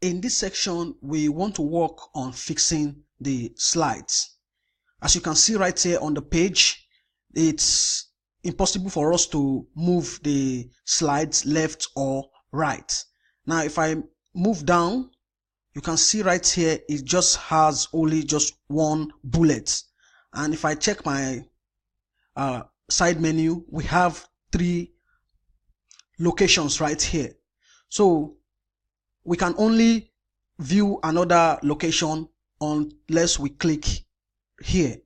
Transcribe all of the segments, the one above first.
in this section, we want to work on fixing the slides. As you can see right here on the page, it's impossible for us to move the slides left or right. Now, if I move down, you can see right here, it just has only just one bullet. And if I check my side menu, we have 3 locations right here. So we can only view another location unless we click here.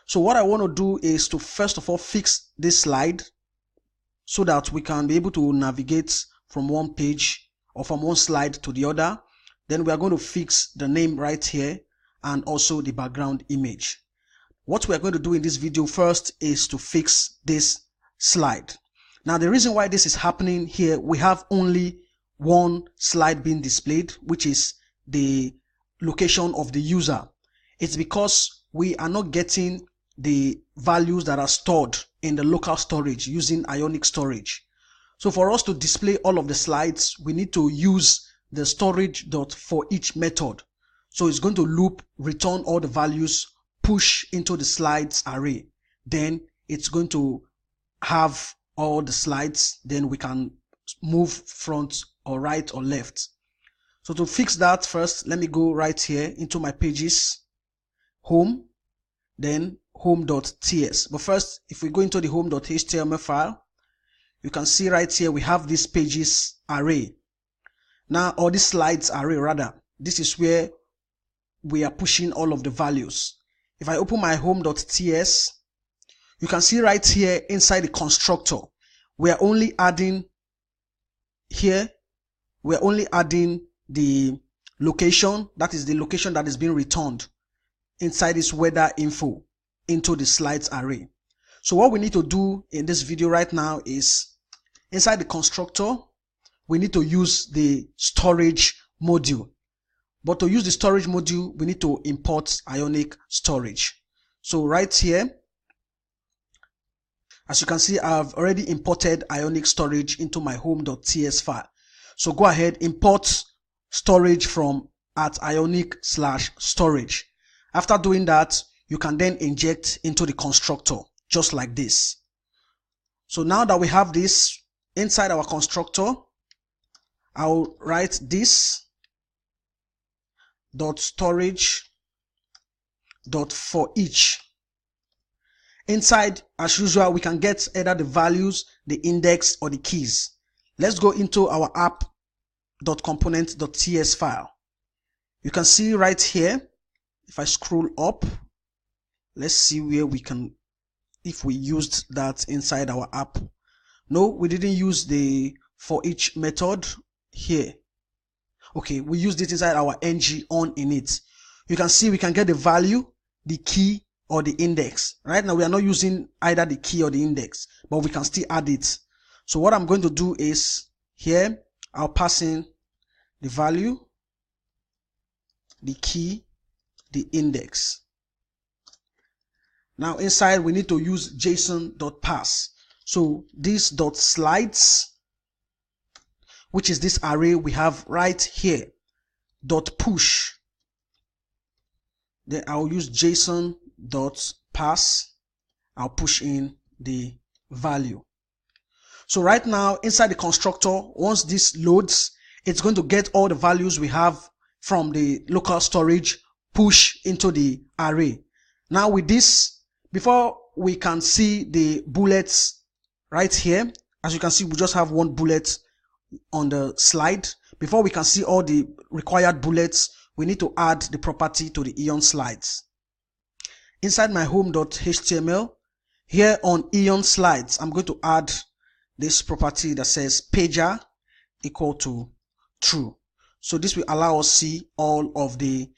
So what I want to do is to first of all fix this slide so that we can be able to navigate from one page or from one slide to the other. Then we are going to fix the name right here and also the background image. What we are going to do in this video first is to fix this slide. Now, the reason why this is happening here, we have only one slide being displayed, which is the location of the user. It's because we are not getting the values that are stored in the local storage using Ionic storage. So for us to display all of the slides, we need to use the storage.forEach method. So it's going to loop, return all the values, push into the slides array. Then it's going to have all the slides. Then we can move front or right or left. So to fix that, first, let me go right here into my pages, home, then home.ts. But first, if we go into the home.html file, you can see right here we have this pages array. Now, or this slides array rather, this is where we are pushing all of the values. If I open my home.ts, you can see right here inside the constructor, we are only adding here, we're only adding the location, that is the location that is being returned inside this weather info into the slides array. So what we need to do in this video right now is inside the constructor, we need to use the storage module. But to use the storage module, we need to import Ionic storage. So right here, as you can see, I've already imported Ionic storage into my home.ts file. So go ahead, import storage from @ionic/storage. After doing that, you can then inject into the constructor, just like this. So now that we have this inside our constructor, I'll write this .storage.forEach. Inside, as usual, we can get either the values, the index, or the keys. Let's go into our app.component.ts file. You can see right here, if I scroll up, let's see where we can, if we used that inside our app. No, we didn't use the forEach method here. Okay, we used it inside our ng on init. You can see we can get the value, the key, or the index. Right now we are not using either the key or the index, but we can still add it. So what I'm going to do is here, I'll pass in the value, the key, the index. Now inside we need to use json.pass. So this .slides, which is this array we have right here, .push. Then I'll use json.pass. I'll push in the value. So right now inside the constructor, once this loads, it's going to get all the values we have from the local storage, push into the array. Now with this, before we can see the bullets right here, as you can see, we just have one bullet on the slide. Before we can see all the required bullets, we need to add the property to the Ion slides. Inside my home.html, here on Ion slides, I'm going to add this property that says pager equal to true. So this will allow us to see all of the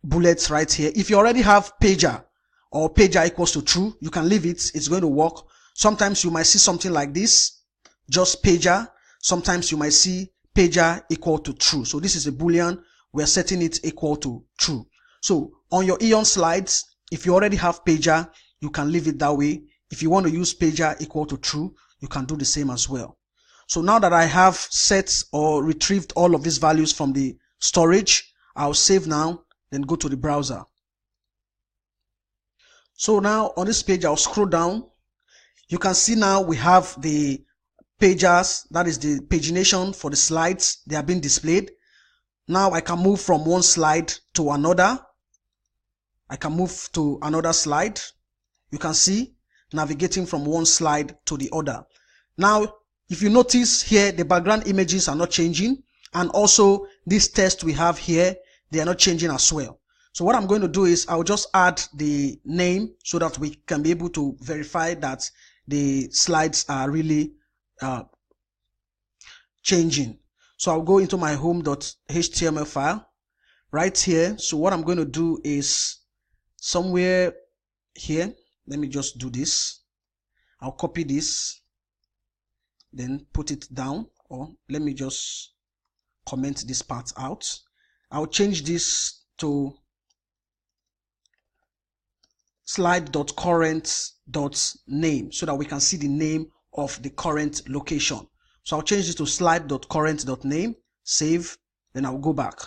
bullets right here. If you already have pager or pager equals to true, you can leave it. It's going to work. Sometimes you might see something like this, just pager. Sometimes you might see pager equal to true. So this is a boolean. We're setting it equal to true. So on your Ion slides, if you already have pager, you can leave it that way. If you want to use pager equal to true, you can do the same as well. So now that I have set or retrieved all of these values from the storage, I'll save now, then go to the browser. So now on this page, I'll scroll down. You can see now we have the pages, that is the pagination for the slides. They are being displayed. Now I can move from one slide to another. I can move to another slide. You can see navigating from one slide to the other. Now, if you notice here, the background images are not changing, and also this text we have here, they are not changing as well. So what I'm going to do is I'll just add the name so that we can be able to verify that the slides are really changing. So I'll go into my home.html file right here. So what I'm going to do is somewhere here, let me just do this. I'll copy this, then put it down, or let me just comment this part out. I'll change this to slide.current.name so that we can see the name of the current location. So I'll change this to slide.current.name, save, then I'll go back.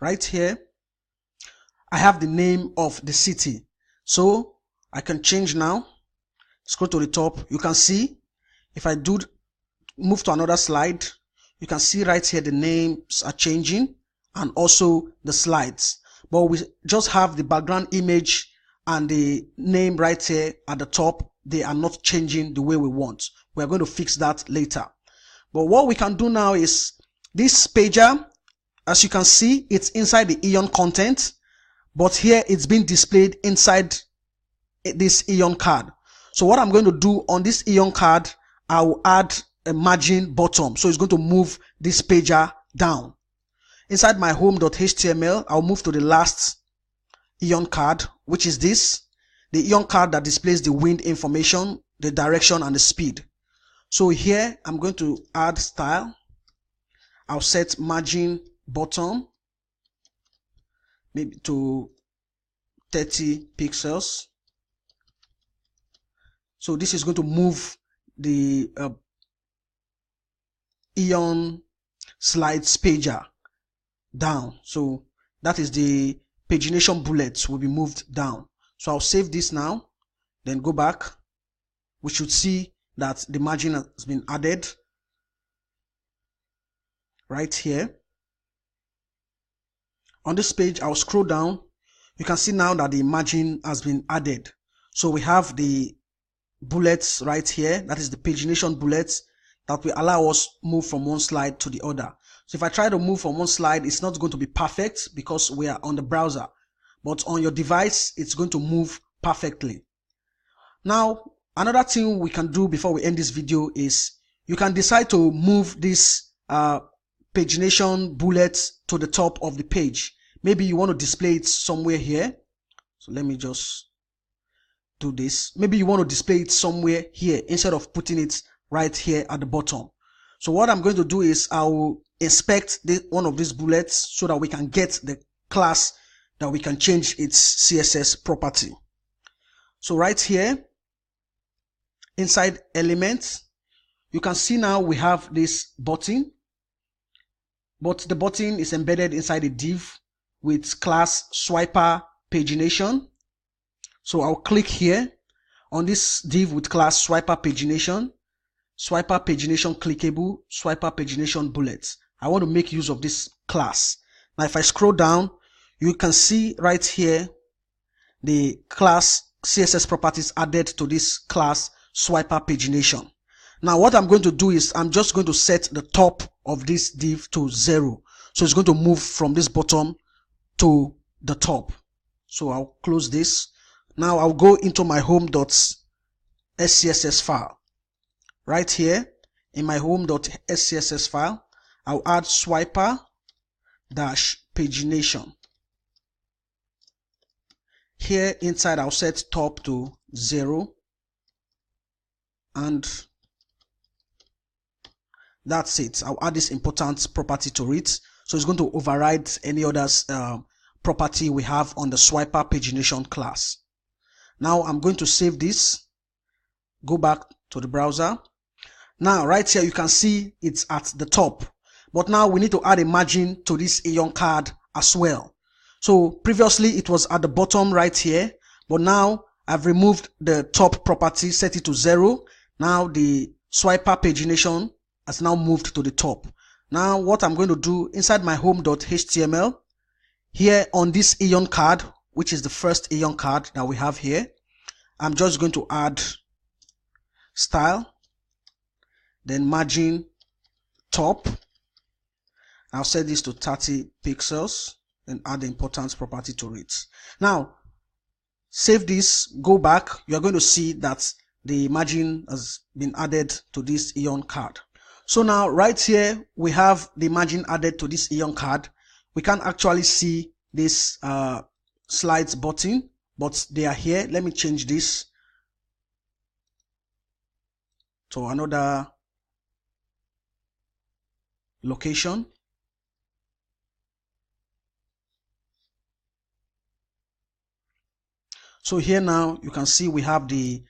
Right here, I have the name of the city. So I can change now. Scroll to the top. You can see if I do move to another slide, you can see right here the names are changing and also the slides. But we just have the background image and the name right here at the top. They are not changing the way we want. We are going to fix that later. But what we can do now is this pager, as you can see, it's inside the Eon content, but here it's being displayed inside this Eon card. So what I'm going to do on this Eon card, I will add a margin bottom. So it's going to move this pager down. Inside my home.html, I'll move to the last Eon card, which is this. The Eon card that displays the wind information, the direction, and the speed. So here, I'm going to add style. I'll set margin bottom, maybe to 30 pixels. So this is going to move the Eon slides pager down. So that is the pagination bullets will be moved down. So I'll save this now, then go back. We should see that the margin has been added right here. On this page, I'll scroll down. You can see now that the margin has been added. So we have the bullets right here. That is the pagination bullets that will allow us move from one slide to the other. So if I try to move from one slide, it's not going to be perfect because we are on the browser. But on your device, it's going to move perfectly. Now, another thing we can do before we end this video is you can decide to move this pagination bullets to the top of the page. Maybe you want to display it somewhere here. So let me just do this. Maybe you want to display it somewhere here instead of putting it right here at the bottom. So what I'm going to do is I will inspect one of these bullets so that we can get the class that we can change its CSS property. So right here, inside elements, you can see now we have this button, but the button is embedded inside a div with class swiper pagination. So I'll click here on this div with class swiper pagination clickable, swiper pagination bullets. I want to make use of this class. Now if I scroll down, you can see right here the class CSS properties added to this class swiper pagination. Now what I'm going to do is I'm just going to set the top of this div to 0. So it's going to move from this bottom to the top. So I'll close this. Now I'll go into my home.scss file. Right here in my home.scss file, I'll add swiper-pagination. Here inside, I'll set top to 0. And that's it. I'll add this important property to it. So it's going to override any other property we have on the swiper pagination class. Now I'm going to save this, go back to the browser. Now right here you can see it's at the top, but now we need to add a margin to this Aeon card as well. So previously it was at the bottom right here, but now I've removed the top property, set it to 0. Now the swiper pagination has now moved to the top. Now what I'm going to do inside my home.html, here on this Aeon card, which is the first Aeon card that we have here, I'm just going to add style, then margin top. I'll set this to 30 pixels, then add the importance property to it. Now save this, go back, you're going to see that the margin has been added to this Aeon card. So now right here we have the margin added to this Aeon card. We can't actually see this slides button, but they are here. Let me change this to another location. So here now you can see we have the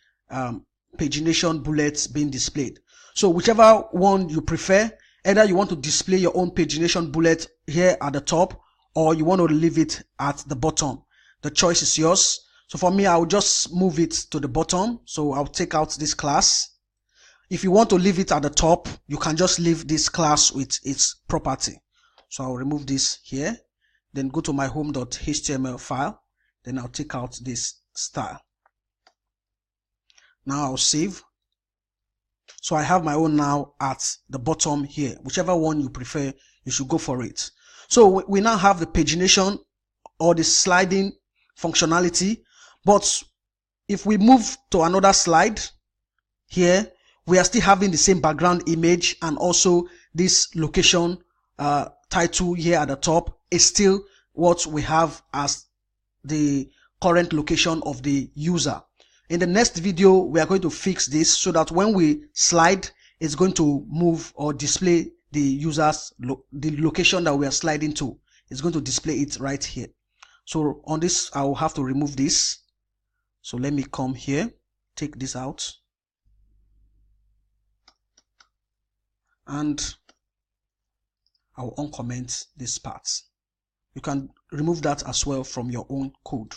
pagination bullets being displayed. So whichever one you prefer, either you want to display your own pagination bullet here at the top, or you want to leave it at the bottom. The choice is yours. So for me, I'll just move it to the bottom. So I'll take out this class. If you want to leave it at the top, you can just leave this class with its property. So I'll remove this here, then go to my home.html file. Then I'll take out this style. Now I'll save. So I have my own now at the bottom here. Whichever one you prefer, you should go for it. So we now have the pagination or the sliding functionality. But if we move to another slide here, we are still having the same background image, and also this location title here at the top is still what we have as the current location of the user. In the next video, we are going to fix this so that when we slide, it's going to move or display the user's the location that we are sliding to. It's going to display it right here. So on this, I will have to remove this. So let me come here, take this out, and I will uncomment this part. You can remove that as well from your own code.